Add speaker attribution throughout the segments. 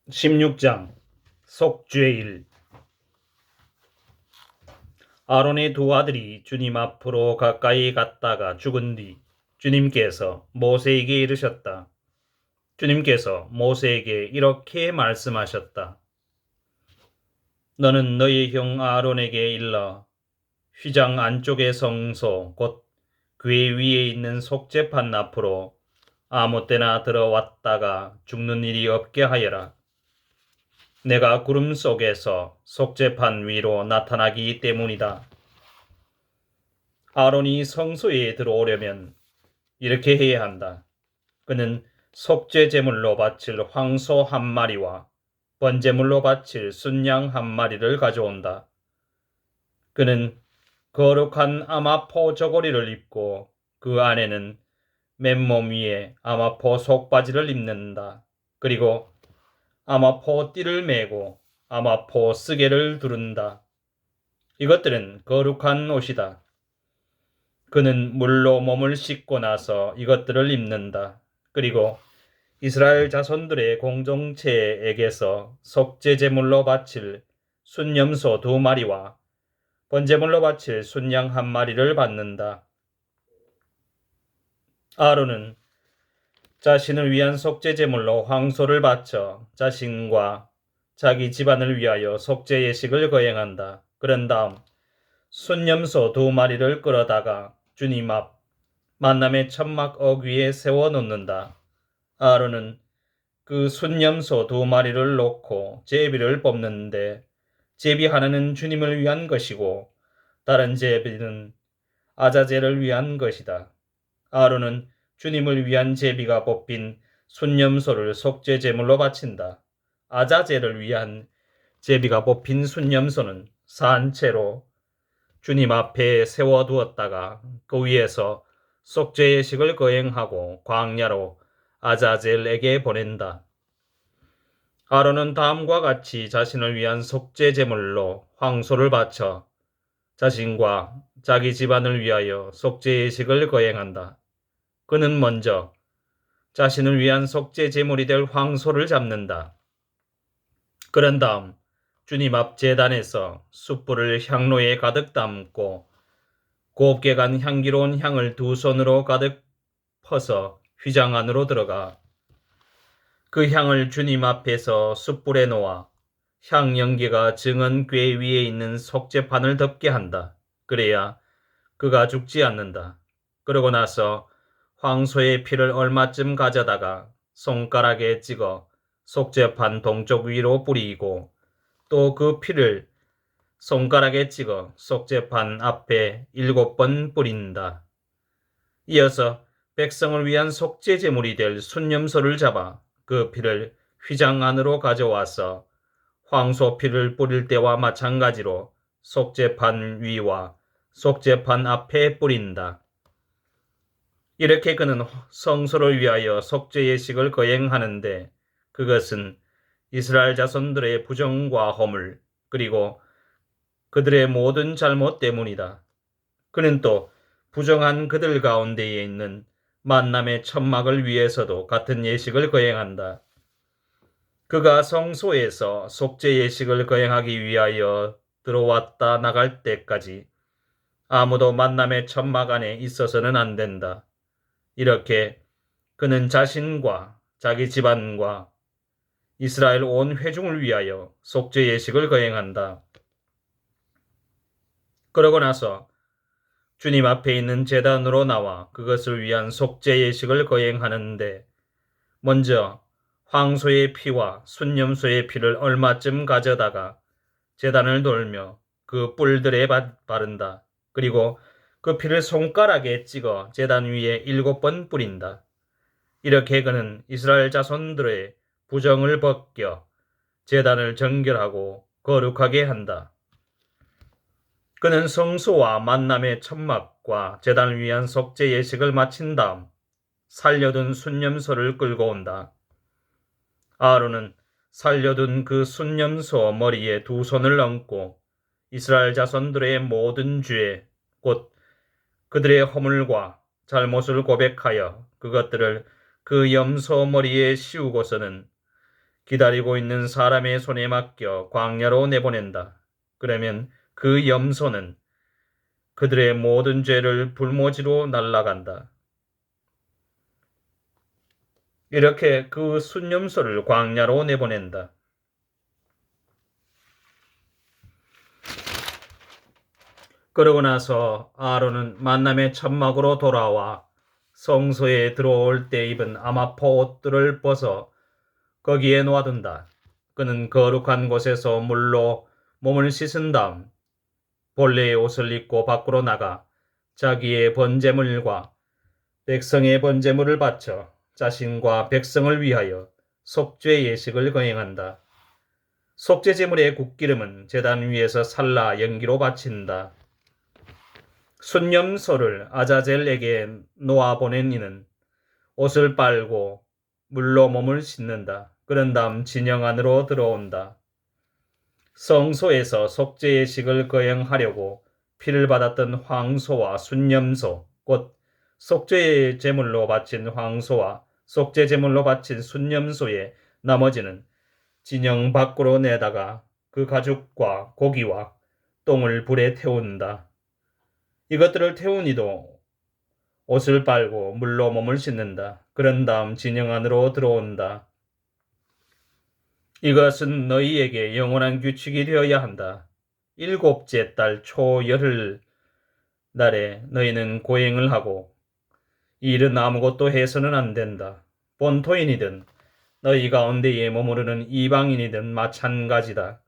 Speaker 1: 16장 속죄일. 아론의 두 아들이 주님 앞으로 가까이 갔다가 죽은 뒤 주님께서 모세에게 이르셨다. 주님께서 모세에게 이렇게 말씀하셨다. 너는 너희 형 아론에게 일러 휘장 안쪽의 성소 곧 궤 위에 있는 속죄판 앞으로 아무 때나 들어왔다가 죽는 일이 없게 하여라. 내가 구름 속에서 속죄판 위로 나타나기 때문이다. 아론이 성소에 들어오려면 이렇게 해야 한다. 그는 속죄 제물로 바칠 황소 한 마리와 번제물로 바칠 순양 한 마리를 가져온다. 그는 거룩한 아마포 저고리를 입고 그 안에는 맨몸 위에 아마포 속바지를 입는다. 그리고 아마포 띠를 메고 아마포 쓰개를 두른다. 이것들은 거룩한 옷이다. 그는 물로 몸을 씻고 나서 이것들을 입는다. 그리고 이스라엘 자손들의 공동체에게서 속죄 제물로 바칠 순염소 2마리와 번제물로 바칠 순양 1마리를 받는다. 아론은 자신을 위한 속죄 제물로 황소를 바쳐 자신과 자기 집안을 위하여 속죄 예식을 거행한다. 그런 다음 순염소 2마리를 끌어다가 주님 앞 만남의 천막 어귀에 세워놓는다. 아론은 그 순염소 2마리를 놓고 제비를 뽑는데 제비 하나는 주님을 위한 것이고 다른 제비는 아자젤을 위한 것이다. 아론은 주님을 위한 제비가 뽑힌 순염소를 속죄 제물로 바친다. 아자젤을 위한 제비가 뽑힌 순염소는 산채로 주님 앞에 세워두었다가 그 위에서 속죄 예식을 거행하고 광야로 아자젤에게 보낸다. 아론은 다음과 같이 자신을 위한 속죄 제물로 황소를 바쳐 자신과 자기 집안을 위하여 속죄 예식을 거행한다. 그는 먼저 자신을 위한 속죄 제물이 될 황소를 잡는다. 그런 다음 주님 앞 제단에서 숯불을 향로에 가득 담고 곱게 간 향기로운 향을 2손으로 가득 퍼서 휘장 안으로 들어가 그 향을 주님 앞에서 숯불에 놓아 향 연기가 증언 궤 위에 있는 속죄판을 덮게 한다. 그래야 그가 죽지 않는다. 그러고 나서 황소의 피를 얼마쯤 가져다가 손가락에 찍어 속죄판 동쪽 위로 뿌리고 또 그 피를 손가락에 찍어 속죄판 앞에 7번 뿌린다. 이어서 백성을 위한 속죄 제물이 될 순염소를 잡아 그 피를 휘장 안으로 가져와서 황소 피를 뿌릴 때와 마찬가지로 속죄판 위와 속죄판 앞에 뿌린다. 이렇게 그는 성소를 위하여 속죄 예식을 거행하는데 그것은 이스라엘 자손들의 부정과 허물 그리고 그들의 모든 잘못 때문이다. 그는 또 부정한 그들 가운데에 있는 만남의 천막을 위해서도 같은 예식을 거행한다. 그가 성소에서 속죄 예식을 거행하기 위하여 들어왔다 나갈 때까지 아무도 만남의 천막 안에 있어서는 안 된다. 이렇게 그는 자신과 자기 집안과 이스라엘 온 회중을 위하여 속죄 예식을 거행한다. 그러고 나서 주님 앞에 있는 제단으로 나와 그것을 위한 속죄 예식을 거행하는데 먼저 황소의 피와 순염소의 피를 얼마쯤 가져다가 제단을 돌며 그 뿔들에 바른다. 그리고 그 피를 손가락에 찍어 제단 위에 7번 뿌린다. 이렇게 그는 이스라엘 자손들의 부정을 벗겨 제단을 정결하고 거룩하게 한다. 그는 성소와 만남의 천막과 제단을 위한 속죄 예식을 마친 다음 살려둔 순염소를 끌고 온다. 아론은 살려둔 그 순염소 머리에 2손을 얹고 이스라엘 자손들의 모든 죄, 곧 그들의 허물과 잘못을 고백하여 그것들을 그 염소 머리에 씌우고서는 기다리고 있는 사람의 손에 맡겨 광야로 내보낸다. 그러면 그 염소는 그들의 모든 죄를 불모지로 날아간다. 이렇게 그 순염소를 광야로 내보낸다. 그러고 나서 아론은 만남의 천막으로 돌아와 성소에 들어올 때 입은 아마포 옷들을 벗어 거기에 놓아둔다. 그는 거룩한 곳에서 물로 몸을 씻은 다음 본래의 옷을 입고 밖으로 나가 자기의 번제물과 백성의 번제물을 바쳐 자신과 백성을 위하여 속죄 예식을 거행한다. 속죄 제물의 국기름은 제단 위에서 살라 연기로 바친다. 순염소를 아자젤에게 놓아보낸 이는 옷을 빨고 물로 몸을 씻는다. 그런 다음 진영 안으로 들어온다. 성소에서 속죄 예식을 거행하려고 피를 받았던 황소와 순염소, 곧 속죄 제물로 바친 황소와 속죄 제물로 바친 순염소의 나머지는 진영 밖으로 내다가 그 가죽과 고기와 똥을 불에 태운다. 이것들을 태운 이도 옷을 빨고 물로 몸을 씻는다. 그런 다음 진영 안으로 들어온다. 이것은 너희에게 영원한 규칙이 되어야 한다. 일곱째 달 초열흘 날에 너희는 고행을 하고 이 일은 아무것도 해서는 안 된다. 본토인이든 너희 가운데에 머무르는 이방인이든 마찬가지다.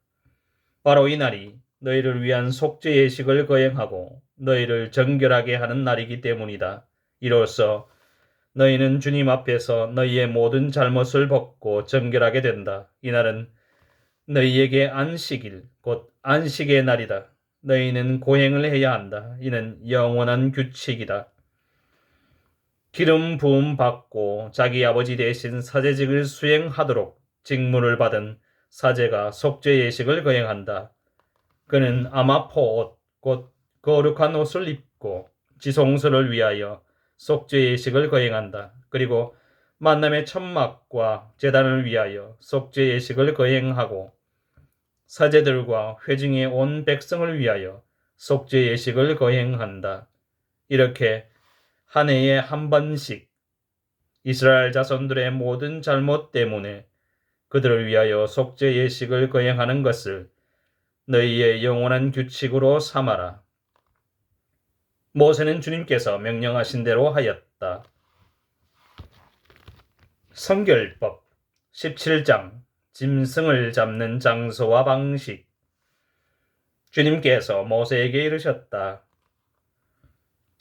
Speaker 1: 바로 이 날이 너희를 위한 속죄 예식을 거행하고 너희를 정결하게 하는 날이기 때문이다. 이로써 너희는 주님 앞에서 너희의 모든 잘못을 벗고 정결하게 된다. 이날은 너희에게 안식일, 곧 안식의 날이다. 너희는 고행을 해야 한다. 이는 영원한 규칙이다. 기름 부음 받고 자기 아버지 대신 사제직을 수행하도록 직무를 받은 사제가 속죄 예식을 거행한다. 그는 아마포 옷, 곧 거룩한 옷을 입고 지성소를 위하여 속죄 예식을 거행한다. 그리고 만남의 천막과 제단을 위하여 속죄 예식을 거행하고 사제들과 회중의 온 백성을 위하여 속죄 예식을 거행한다. 이렇게 한 해에 한 번씩 이스라엘 자손들의 모든 잘못 때문에 그들을 위하여 속죄 예식을 거행하는 것을 너희의 영원한 규칙으로 삼아라. 모세는 주님께서 명령하신 대로 하였다. 성결법 17장 짐승을 잡는 장소와 방식. 주님께서 모세에게 이르셨다.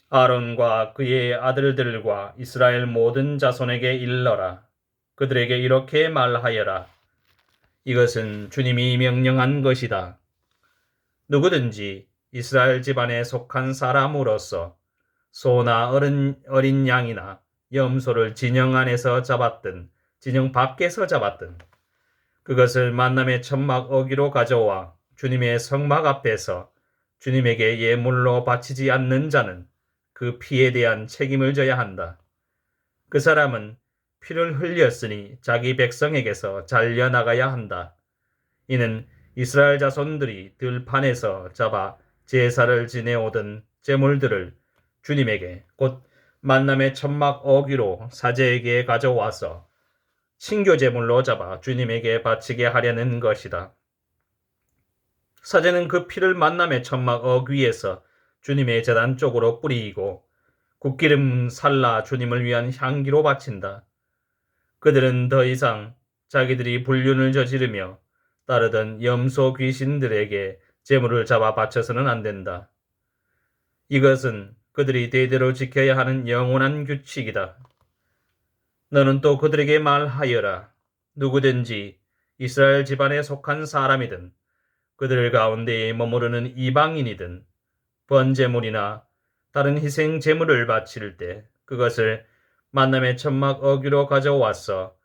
Speaker 1: 아론과 그의 아들들과 이스라엘 모든 자손에게 일러라. 그들에게 이렇게 말하여라. 이것은 주님이 명령한 것이다. 누구든지 이스라엘 집안에 속한 사람으로서 소나 어린 양이나 염소를 진영 안에서 잡았든 진영 밖에서 잡았든 그것을 만남의 천막 어기로 가져와 주님의 성막 앞에서 주님에게 예물로 바치지 않는 자는 그 피에 대한 책임을 져야 한다. 그 사람은 피를 흘렸으니 자기 백성에게서 잘려나가야 한다. 이는 이스라엘 자손들이 들판에서 잡아 제사를 지내오던 제물들을 주님에게 곧 만남의 천막 어귀로 사제에게 가져와서 신교 제물로 잡아 주님에게 바치게 하려는 것이다. 사제는 그 피를 만남의 천막 어귀에서 주님의 제단 쪽으로 뿌리고 국기름 살라 주님을 위한 향기로 바친다. 그들은 더 이상 자기들이 불륜을 저지르며 따르던 염소 귀신들에게 제물을 잡아 바쳐서는 안 된다. 이것은 그들이 대대로 지켜야 하는 영원한 규칙이다. 너는 또 그들에게 말하여라. 누구든지 이스라엘 집안에 속한 사람이든 그들 가운데에 머무르는 이방인이든 번제물이나 다른 희생 제물을 바칠 때 그것을 만남의 천막 어귀로 가져와서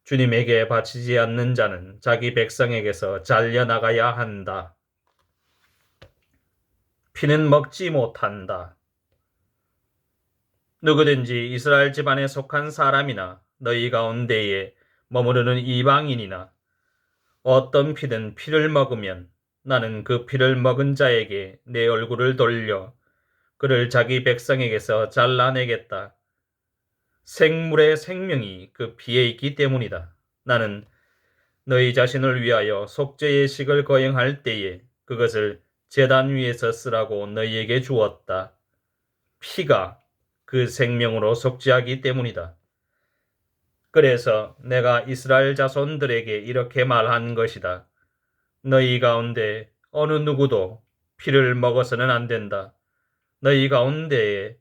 Speaker 1: 주님에게 바치지 않는 자는 자기 백성에게서 잘려나가야 한다. 피는 먹지 못한다. 누구든지 이스라엘 집안에 속한 사람이나 너희 가운데에 머무르는 이방인이나 어떤 피든 피를 먹으면 나는 그 피를 먹은 자에게 내 얼굴을 돌려 그를 자기 백성에게서 잘라내겠다. 생물의 생명이 그 피에 있기 때문이다. 나는 너희 자신을 위하여 속죄의 식을 거행할 때에 그것을 제단 위에서 쓰라고 너희에게 주었다. 피가 그 생명으로 속죄하기 때문이다. 그래서 내가 이스라엘 자손들에게 이렇게 말한 것이다. 너희 가운데 어느 누구도 피를 먹어서는 안 된다. 너희 가운데에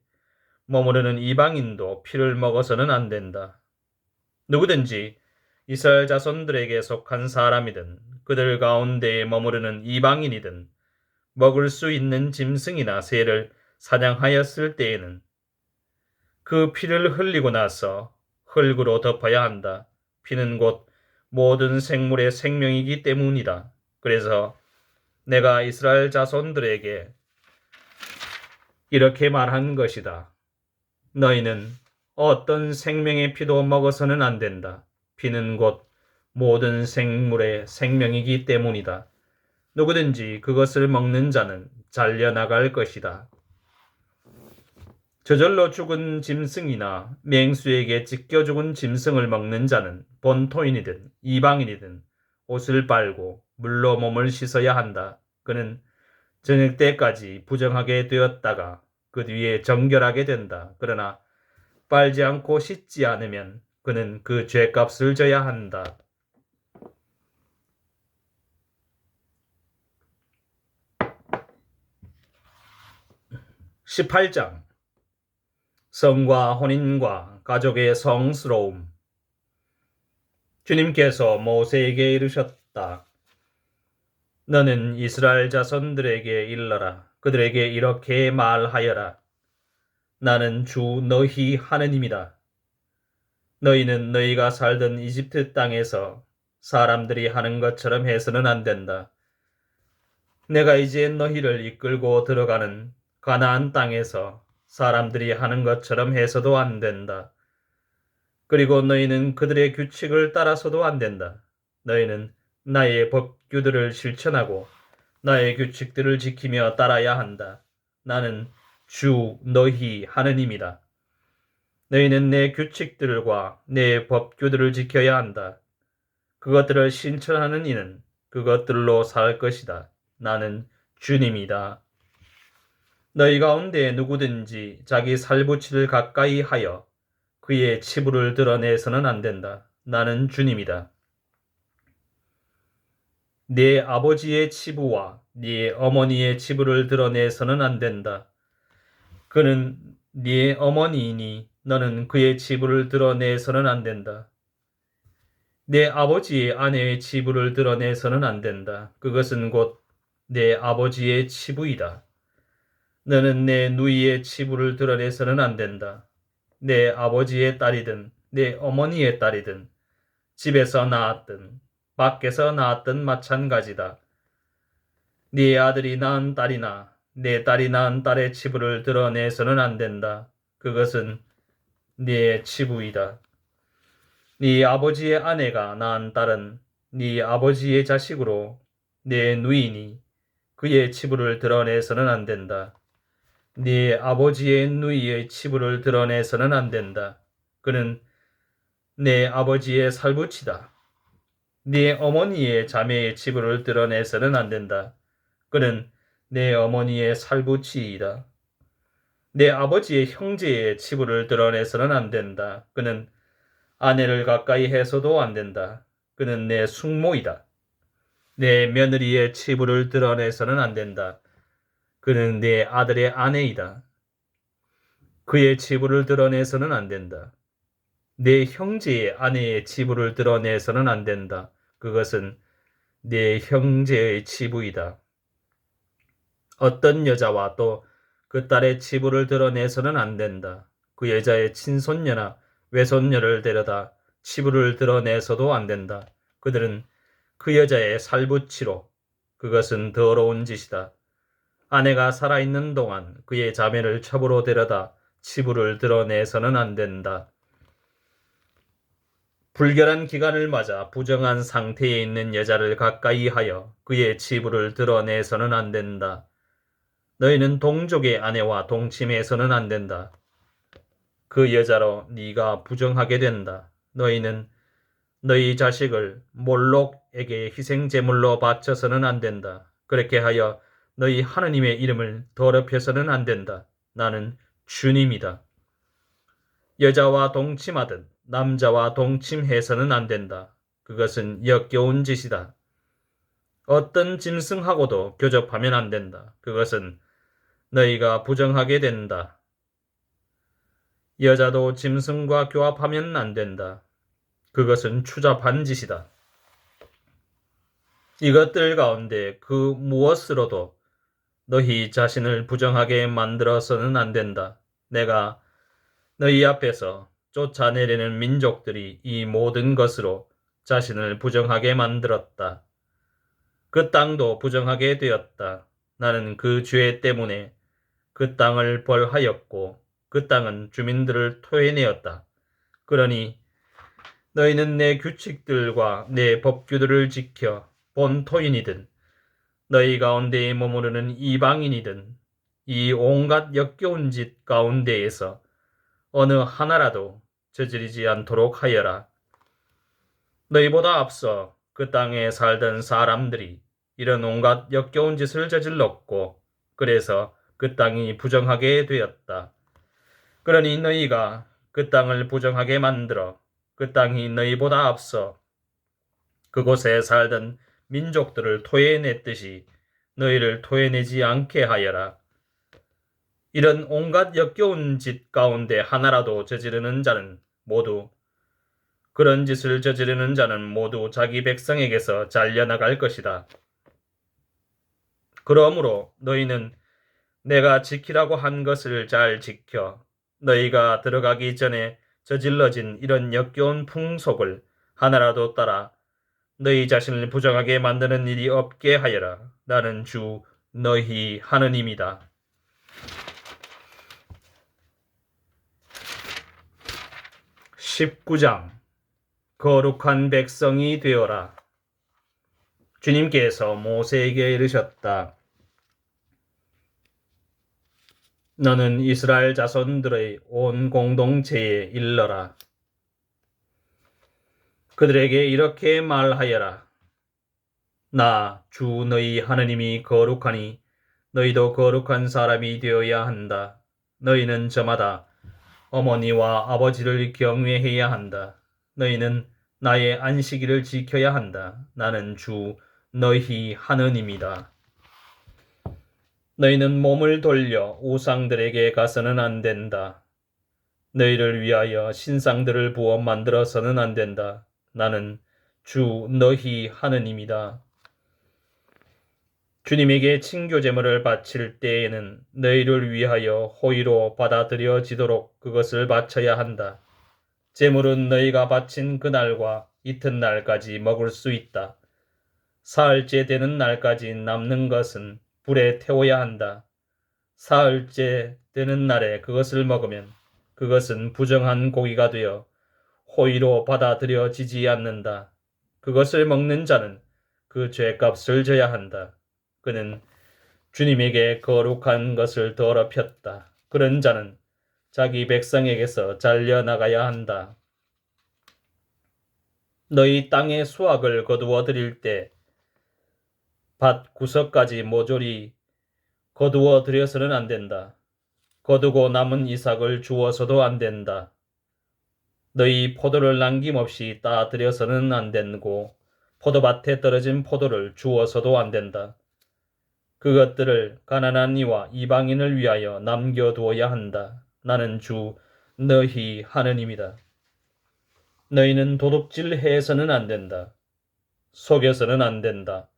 Speaker 1: 머무르는 이방인도 피를 먹어서는 안 된다. 누구든지 이스라엘 자손들에게 속한 사람이든 그들 가운데에 머무르는 이방인이든 먹을 수 있는 짐승이나 새를 사냥하였을 때에는 그 피를 흘리고 나서 흙으로 덮어야 한다. 피는 곧 모든 생물의 생명이기 때문이다. 그래서 내가 이스라엘 자손들에게 이렇게 말한 것이다. 너희는 어떤 생명의 피도 먹어서는 안 된다. 피는 곧 모든 생물의 생명이기 때문이다. 누구든지 그것을 먹는 자는 잘려나갈 것이다. 저절로 죽은 짐승이나 맹수에게 찢겨 죽은 짐승을 먹는 자는 본토인이든 이방인이든 옷을 빨고 물로 몸을 씻어야 한다. 그는 저녁 때까지 부정하게 되었다가 그 뒤에 정결하게 된다. 그러나 빨지 않고 씻지 않으면 그는 그 죄값을 져야 한다. 18장 성과 혼인과 가족의 성스러움. 주님께서 모세에게 이르셨다. 너는 이스라엘 자손들에게 일러라. 그들에게 이렇게 말하여라. 나는 주 너희 하느님이다. 너희는 너희가 살던 이집트 땅에서 사람들이 하는 것처럼 해서는 안 된다. 내가 이제 너희를 이끌고 들어가는 가나안 땅에서 사람들이 하는 것처럼 해서도 안 된다. 그리고 너희는 그들의 규칙을 따라서도 안 된다. 너희는 나의 법규들을 실천하고 나의 규칙들을 지키며 따라야 한다. 나는 주 너희 하느님이다. 너희는 내 규칙들과 내 법규들을 지켜야 한다. 그것들을 실천하는 이는 그것들로 살 것이다. 나는 주님이다. 너희 가운데 누구든지 자기 살부치를 가까이 하여 그의 치부를 드러내서는 안 된다. 나는 주님이다. 네 아버지의 치부와 네 어머니의 치부를 드러내서는 안 된다. 그는 네 어머니이니 너는 그의 치부를 드러내서는 안 된다. 내 아버지의 아내의 치부를 드러내서는 안 된다. 그것은 곧 내 아버지의 치부이다. 너는 내 누이의 치부를 드러내서는 안 된다. 내 아버지의 딸이든 내 어머니의 딸이든 집에서 낳았든 밖에서 낳았든 마찬가지다. 네 아들이 낳은 딸이나 내 딸이 낳은 딸의 치부를 드러내서는 안 된다. 그것은 네 치부이다. 네 아버지의 아내가 낳은 딸은 네 아버지의 자식으로 내 누이니 그의 치부를 드러내서는 안 된다. 네 아버지의 누이의 치부를 드러내서는 안 된다. 그는 내 아버지의 살부치다. 네 어머니의 자매의 치부를 드러내서는 안 된다. 그는 내 어머니의 살부치이다. 내 아버지의 형제의 치부를 드러내서는 안 된다. 그는 아내를 가까이 해서도 안 된다. 그는 내 숙모이다. 내 며느리의 치부를 드러내서는 안 된다. 그는 내 아들의 아내이다. 그의 치부를 드러내서는 안 된다. 내 형제의 아내의 치부를 드러내서는 안 된다. 그것은 내 형제의 치부이다. 어떤 여자와 또 그 딸의 치부를 드러내서는 안 된다. 그 여자의 친손녀나 외손녀를 데려다 치부를 드러내서도 안 된다. 그들은 그 여자의 살부치로 그것은 더러운 짓이다. 아내가 살아있는 동안 그의 자매를 첩으로 데려다 치부를 드러내서는 안 된다. 불결한 기간을 맞아 부정한 상태에 있는 여자를 가까이 하여 그의 치부를 드러내서는 안 된다. 너희는 동족의 아내와 동침해서는 안 된다. 그 여자로 네가 부정하게 된다. 너희는 너희 자식을 몰록에게 희생제물로 바쳐서는 안 된다. 그렇게 하여 너희 하느님의 이름을 더럽혀서는 안 된다. 나는 주님이다. 여자와 동침하든 남자와 동침해서는 안 된다. 그것은 역겨운 짓이다. 어떤 짐승하고도 교접하면 안 된다. 그것은 너희가 부정하게 된다. 여자도 짐승과 교합하면 안 된다. 그것은 추잡한 짓이다. 이것들 가운데 그 무엇으로도 너희 자신을 부정하게 만들어서는 안 된다. 내가 너희 앞에서 쫓아내려는 민족들이 이 모든 것으로 자신을 부정하게 만들었다. 그 땅도 부정하게 되었다. 나는 그 죄 때문에 그 땅을 벌하였고 그 땅은 주민들을 토해내었다. 그러니 너희는 내 규칙들과 내 법규들을 지켜 본토인이든 너희 가운데에 머무르는 이방인이든 이 온갖 역겨운 짓 가운데에서 어느 하나라도 저지르지 않도록 하여라. 너희보다 앞서 그 땅에 살던 사람들이 이런 온갖 역겨운 짓을 저질렀고 그래서 그 땅이 부정하게 되었다. 그러니 너희가 그 땅을 부정하게 만들어 그 땅이 너희보다 앞서 그곳에 살던 민족들을 토해냈듯이 너희를 토해내지 않게 하여라. 이런 온갖 역겨운 짓 가운데 하나라도 저지르는 자는 모두 그런 짓을 저지르는 자는 모두 자기 백성에게서 잘려나갈 것이다. 그러므로 너희는 내가 지키라고 한 것을 잘 지켜 너희가 들어가기 전에 저질러진 이런 역겨운 풍속을 하나라도 따라 너희 자신을 부정하게 만드는 일이 없게 하여라. 나는 주 너희 하느님이다. 19장 거룩한 백성이 되어라. 주님께서 모세에게 이르셨다. 너는 이스라엘 자손들의 온 공동체에 일러라. 그들에게 이렇게 말하여라. 나 주 너희 하느님이 거룩하니 너희도 거룩한 사람이 되어야 한다. 너희는 저마다 어머니와 아버지를 경외해야 한다. 너희는 나의 안식일을 지켜야 한다. 나는 주 너희 하느님이다. 너희는 몸을 돌려 우상들에게 가서는 안 된다. 너희를 위하여 신상들을 부어 만들어서는 안 된다. 나는 주 너희 하느님이다. 주님에게 친교제물을 바칠 때에는 너희를 위하여 호의로 받아들여지도록 그것을 바쳐야 한다. 제물은 너희가 바친 그날과 이튿날까지 먹을 수 있다. 사흘째 되는 날까지 남는 것은 불에 태워야 한다. 사흘째 되는 날에 그것을 먹으면 그것은 부정한 고기가 되어 호의로 받아들여지지 않는다. 그것을 먹는 자는 그 죄값을 져야 한다. 그는 주님에게 거룩한 것을 더럽혔다. 그런 자는 자기 백성에게서 잘려나가야 한다. 너희 땅의 수확을 거두어 드릴 때 밭 구석까지 모조리 거두어 들여서는 안 된다. 거두고 남은 이삭을 주어서도 안 된다. 너희 포도를 남김없이 따 들여서는 안 되고 포도밭에 떨어진 포도를 주어서도 안 된다. 그것들을 가난한 이와 이방인을 위하여 남겨두어야 한다. 나는 주 너희 하느님이다. 너희는 도둑질해서는 안 된다. 속여서는 안 된다.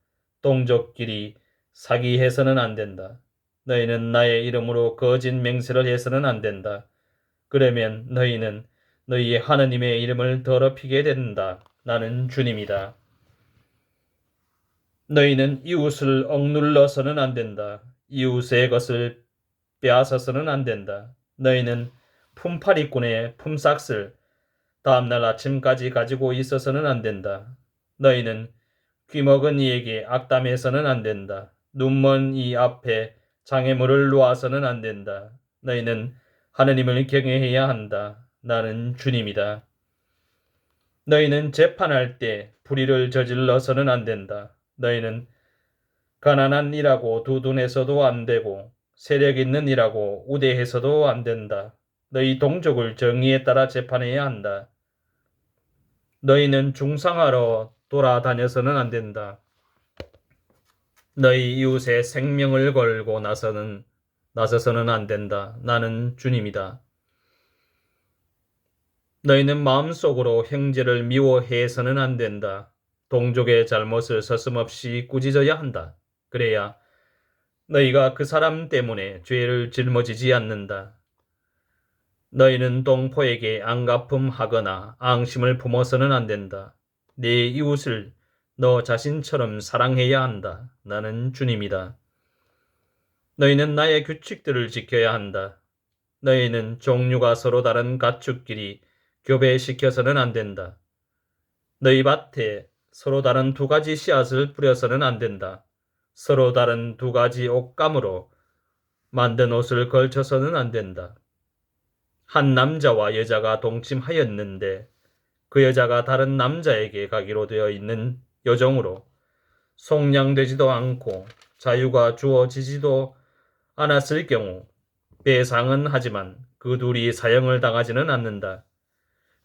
Speaker 1: 동족끼리 사기해서는 안 된다. 너희는 나의 이름으로 거짓 맹세를 해서는 안 된다. 그러면 너희는 너희 하느님의 이름을 더럽히게 된다. 나는 주님이다. 너희는 이웃을 억눌러서는 안 된다. 이웃의 것을 빼앗아서는 안 된다. 너희는 품팔이꾼의 품삯을 다음날 아침까지 가지고 있어서는 안 된다. 너희는 귀먹은 이에게 악담해서는 안 된다. 눈먼 이 앞에 장애물을 놓아서는 안 된다. 너희는 하느님을 경외해야 한다. 나는 주님이다. 너희는 재판할 때 불의를 저질러서는 안 된다. 너희는 가난한 이라고 두둔해서도 안 되고 세력 있는 이라고 우대해서도 안 된다. 너희 동족을 정의에 따라 재판해야 한다. 너희는 중상하러 돌아다녀서는 안 된다. 너희 이웃의 생명을 걸고 나서서는 안 된다. 나는 주님이다. 너희는 마음속으로 형제를 미워해서는 안 된다. 동족의 잘못을 서슴없이 꾸짖어야 한다. 그래야 너희가 그 사람 때문에 죄를 짊어지지 않는다. 너희는 동포에게 안갚음하거나 앙심을 품어서는 안 된다. 네 이웃을 너 자신처럼 사랑해야 한다. 나는 주님이다. 너희는 나의 규칙들을 지켜야 한다. 너희는 종류가 서로 다른 가축끼리 교배시켜서는 안 된다. 너희 밭에 서로 다른 두 가지 씨앗을 뿌려서는 안 된다. 서로 다른 두 가지 옷감으로 만든 옷을 걸쳐서는 안 된다. 한 남자와 여자가 동침하였는데 그 여자가 다른 남자에게 가기로 되어 있는 여종으로 속량되지도 않고 자유가 주어지지도 않았을 경우 배상은 하지만 그 둘이 사형을 당하지는 않는다.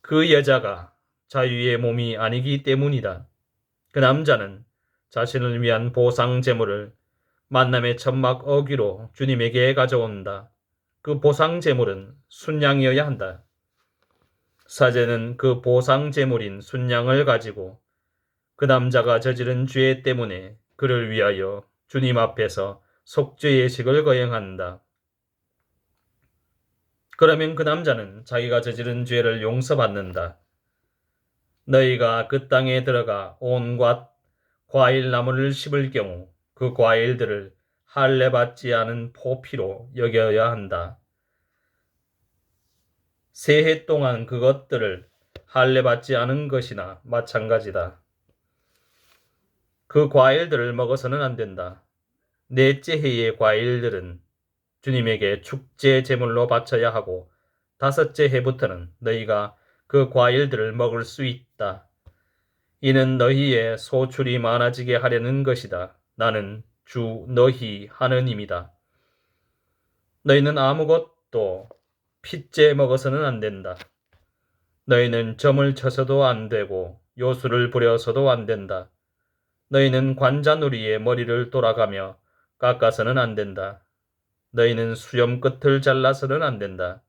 Speaker 1: 그 여자가 자유의 몸이 아니기 때문이다. 그 남자는 자신을 위한 보상 제물을 만남의 천막 어귀로 주님에게 가져온다. 그 보상 제물은 순양이어야 한다. 사제는 그 보상 제물인 순양을 가지고 그 남자가 저지른 죄 때문에 그를 위하여 주님 앞에서 속죄 예식을 거행한다. 그러면 그 남자는 자기가 저지른 죄를 용서받는다. 너희가 그 땅에 들어가 온갖 과일나무를 심을 경우 그 과일들을 할례받지 않은 포피로 여겨야 한다. 새해 동안 그것들을 할례받지 않은 것이나 마찬가지다. 그 과일들을 먹어서는 안 된다. 넷째 해의 과일들은 주님에게 축제 제물로 바쳐야 하고 다섯째 해부터는 너희가 그 과일들을 먹을 수 있다. 이는 너희의 소출이 많아지게 하려는 것이다. 나는 주 너희 하느님이다. 너희는 아무것도 핏째 먹어서는 안 된다. 너희는 점을 쳐서도 안 되고 요술을 부려서도 안 된다. 너희는 관자놀이의 머리를 돌아가며 깎아서는 안 된다. 너희는 수염 끝을 잘라서는 안 된다.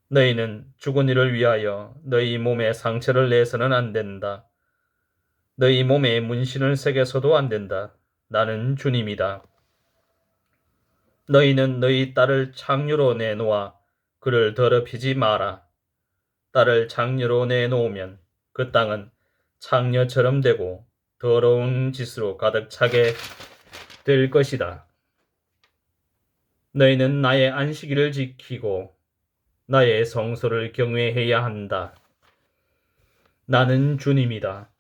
Speaker 1: 너희는 죽은 이를 위하여 너희 몸에 상처를 내서는 안 된다. 너희 몸에 문신을 새겨서도 안 된다. 나는 주님이다. 너희는 너희 딸을 창녀로 내놓아 그를 더럽히지 마라. 딸을 창녀로 내놓으면 그 땅은 창녀처럼 되고 더러운 짓으로 가득 차게 될 것이다. 너희는 나의 안식일을 지키고 나의 성소를 경외해야 한다. 나는 주님이다.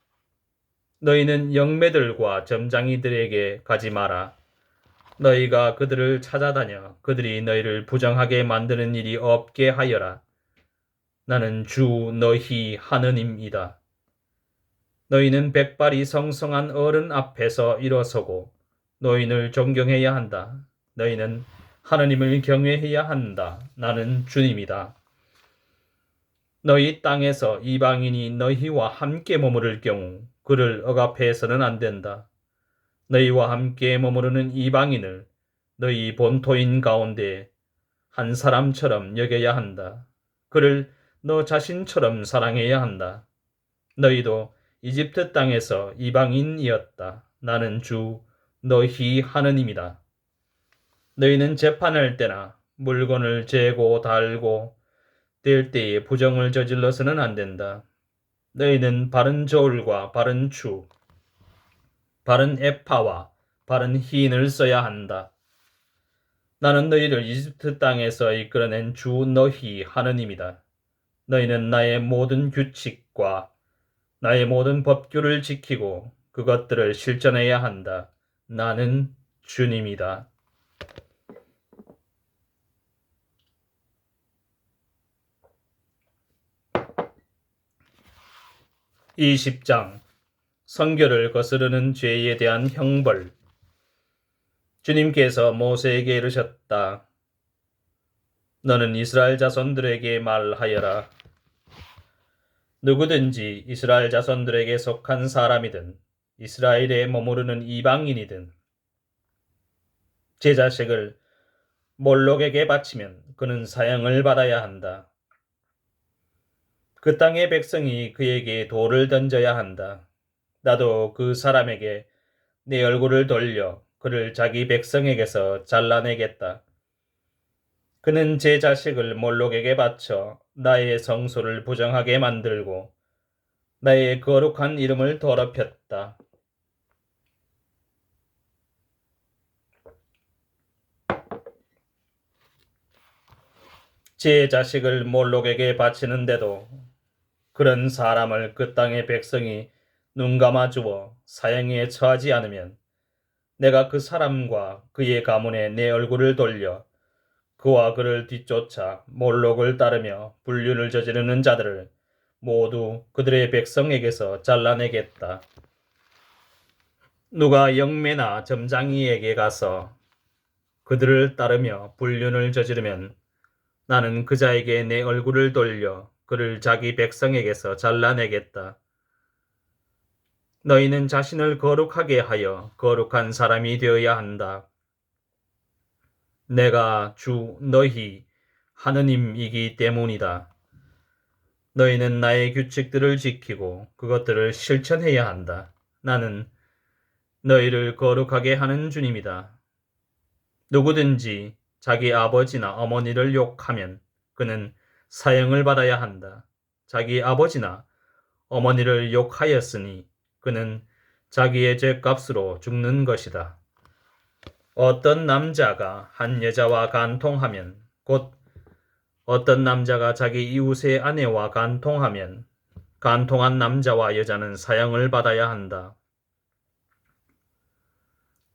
Speaker 1: 너희는 영매들과 점장이들에게 가지 마라. 너희가 그들을 찾아다녀 그들이 너희를 부정하게 만드는 일이 없게 하여라. 나는 주 너희 하느님이다. 너희는 백발이 성성한 어른 앞에서 일어서고 노인을 존경해야 한다. 너희는 하느님을 경외해야 한다. 나는 주님이다. 너희 땅에서 이방인이 너희와 함께 머무를 경우 그를 억압해서는 안 된다. 너희와 함께 머무르는 이방인을 너희 본토인 가운데 한 사람처럼 여겨야 한다. 그를 너 자신처럼 사랑해야 한다. 너희도 이집트 땅에서 이방인이었다. 나는 주 너희 하느님이다. 너희는 재판할 때나 물건을 재고 달고 뗄 때에 부정을 저질러서는 안 된다. 너희는 바른 저울과 바른 추, 바른 에파와 바른 흰을 써야 한다. 나는 너희를 이집트 땅에서 이끌어낸 주 너희 하느님이다. 너희는 나의 모든 규칙과 나의 모든 법규를 지키고 그것들을 실천해야 한다. 나는 주님이다. 20장 선교를 거스르는 죄에 대한 형벌. 주님께서 모세에게 이르셨다. 너는 이스라엘 자손들에게 말하여라. 누구든지 이스라엘 자손들에게 속한 사람이든 이스라엘에 머무르는 이방인이든 제 자식을 몰록에게 바치면 그는 사형을 받아야 한다. 그 땅의 백성이 그에게 돌을 던져야 한다. 나도 그 사람에게 내 얼굴을 돌려 그를 자기 백성에게서 잘라내겠다. 그는 제 자식을 몰록에게 바쳐 나의 성소를 부정하게 만들고 나의 거룩한 이름을 더럽혔다. 제 자식을 몰록에게 바치는데도 그런 사람을 그 땅의 백성이 눈감아 주어 사형에 처하지 않으면 내가 그 사람과 그의 가문에 내 얼굴을 돌려 그와 그를 뒤쫓아 몰록을 따르며 불륜을 저지르는 자들을 모두 그들의 백성에게서 잘라내겠다. 누가 영매나 점장이에게 가서 그들을 따르며 불륜을 저지르면 나는 그 자에게 내 얼굴을 돌려 그를 자기 백성에게서 잘라내겠다. 너희는 자신을 거룩하게 하여 거룩한 사람이 되어야 한다. 내가 주 너희 하느님이기 때문이다. 너희는 나의 규칙들을 지키고 그것들을 실천해야 한다. 나는 너희를 거룩하게 하는 주님이다. 누구든지 자기 아버지나 어머니를 욕하면 그는 사형을 받아야 한다. 자기 아버지나 어머니를 욕하였으니 그는 자기의 죄값으로 죽는 것이다. 어떤 남자가 한 여자와 간통하면 곧 어떤 남자가 자기 이웃의 아내와 간통하면 간통한 남자와 여자는 사형을 받아야 한다.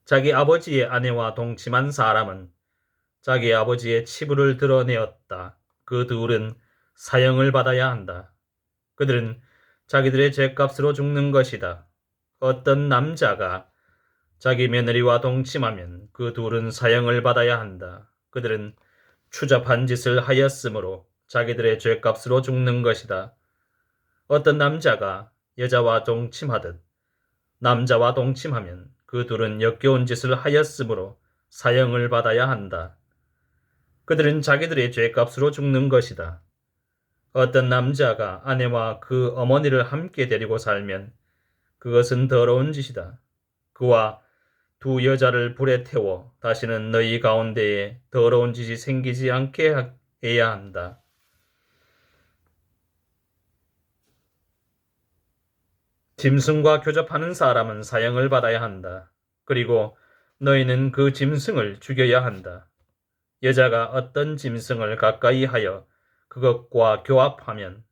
Speaker 1: 자기 아버지의 아내와 동침한 사람은 자기 아버지의 치부를 드러내었다. 그 둘은 사형을 받아야 한다. 그들은 자기들의 죄값으로 죽는 것이다. 어떤 남자가 자기 며느리와 동침하면 그 둘은 사형을 받아야 한다. 그들은 추잡한 짓을 하였으므로 자기들의 죄값으로 죽는 것이다. 어떤 남자가 여자와 동침하듯 남자와 동침하면 그 둘은 역겨운 짓을 하였으므로 사형을 받아야 한다. 그들은 자기들의 죄값으로 죽는 것이다. 어떤 남자가 아내와 그 어머니를 함께 데리고 살면 그것은 더러운 짓이다. 그와 두 여자를 불에 태워 다시는 너희 가운데에 더러운 짓이 생기지 않게 해야 한다. 짐승과 교접하는 사람은 사형을 받아야 한다. 그리고 너희는 그 짐승을 죽여야 한다. 여자가 어떤 짐승을 가까이 하여 그것과 교합하면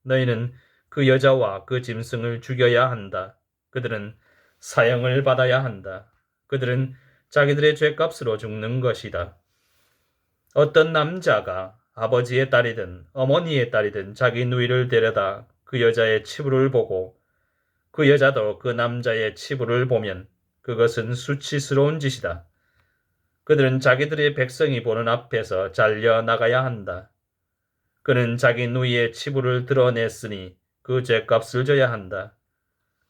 Speaker 1: 너희는 그 여자와 그 짐승을 죽여야 한다. 그들은 사형을 받아야 한다. 그들은 자기들의 죄값으로 죽는 것이다. 어떤 남자가 아버지의 딸이든 어머니의 딸이든 자기 누이를 데려다 그 여자의 치부를 보고 그 여자도 그 남자의 치부를 보면 그것은 수치스러운 짓이다. 그들은 자기들의 백성이 보는 앞에서 잘려 나가야 한다. 그는 자기 누이의 치부를 드러냈으니 그 죄값을 져야 한다.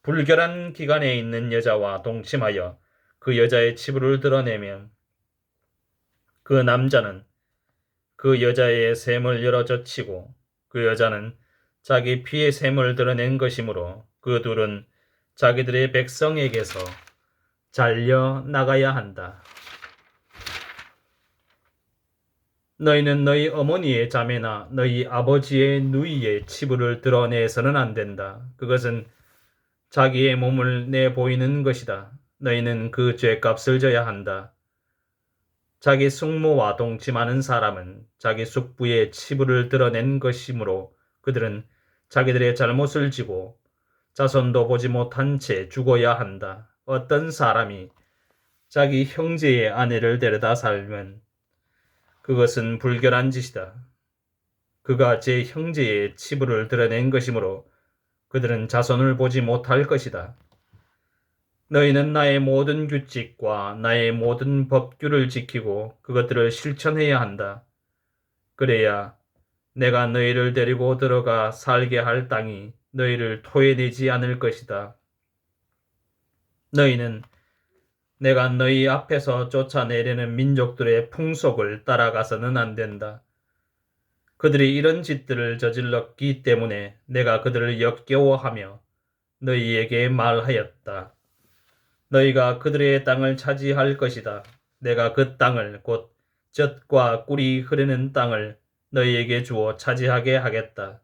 Speaker 1: 불결한 기간에 있는 여자와 동침하여 그 여자의 치부를 드러내면 그 남자는 그 여자의 샘을 열어 젖히고 그 여자는 자기 피의 샘을 드러낸 것이므로 그 둘은 자기들의 백성에게서 잘려 나가야 한다. 너희는 너희 어머니의 자매나 너희 아버지의 누이의 치부를 드러내서는 안 된다. 그것은 자기의 몸을 내보이는 것이다. 너희는 그 죄값을 져야 한다. 자기 숙모와 동침하는 사람은 자기 숙부의 치부를 드러낸 것이므로 그들은 자기들의 잘못을 지고 자손도 보지 못한 채 죽어야 한다. 어떤 사람이 자기 형제의 아내를 데려다 살면 그것은 불결한 짓이다. 그가 제 형제의 치부를 드러낸 것이므로 그들은 자손을 보지 못할 것이다. 너희는 나의 모든 규칙과 나의 모든 법규를 지키고 그것들을 실천해야 한다. 그래야 내가 너희를 데리고 들어가 살게 할 땅이 너희를 토해내지 않을 것이다. 너희는 내가 너희 앞에서 쫓아내려는 민족들의 풍속을 따라가서는 안 된다. 그들이 이런 짓들을 저질렀기 때문에 내가 그들을 역겨워하며 너희에게 말하였다. 너희가 그들의 땅을 차지할 것이다. 내가 그 땅을 곧 젖과 꿀이 흐르는 땅을 너희에게 주어 차지하게 하겠다.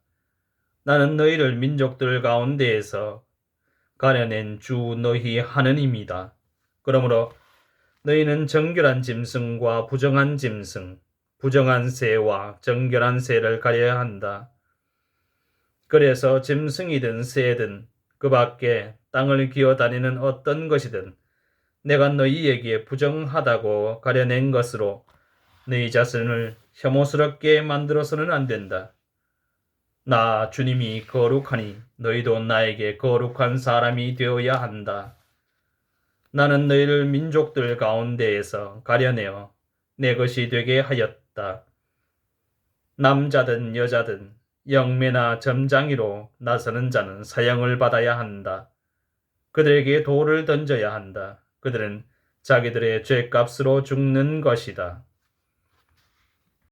Speaker 1: 나는 너희를 민족들 가운데에서 가려낸 주 너희 하느님이다. 그러므로 너희는 정결한 짐승과 부정한 짐승, 부정한 새와 정결한 새를 가려야 한다. 그래서 짐승이든 새든 그 밖에 땅을 기어다니는 어떤 것이든 내가 너희에게 부정하다고 가려낸 것으로 너희 자신을 혐오스럽게 만들어서는 안 된다. 나 주님이 거룩하니 너희도 나에게 거룩한 사람이 되어야 한다. 나는 너희를 민족들 가운데에서 가려내어 내 것이 되게 하였다. 남자든 여자든 영매나 점장이로 나서는 자는 사형을 받아야 한다. 그들에게 돌을 던져야 한다. 그들은 자기들의 죄값으로 죽는 것이다.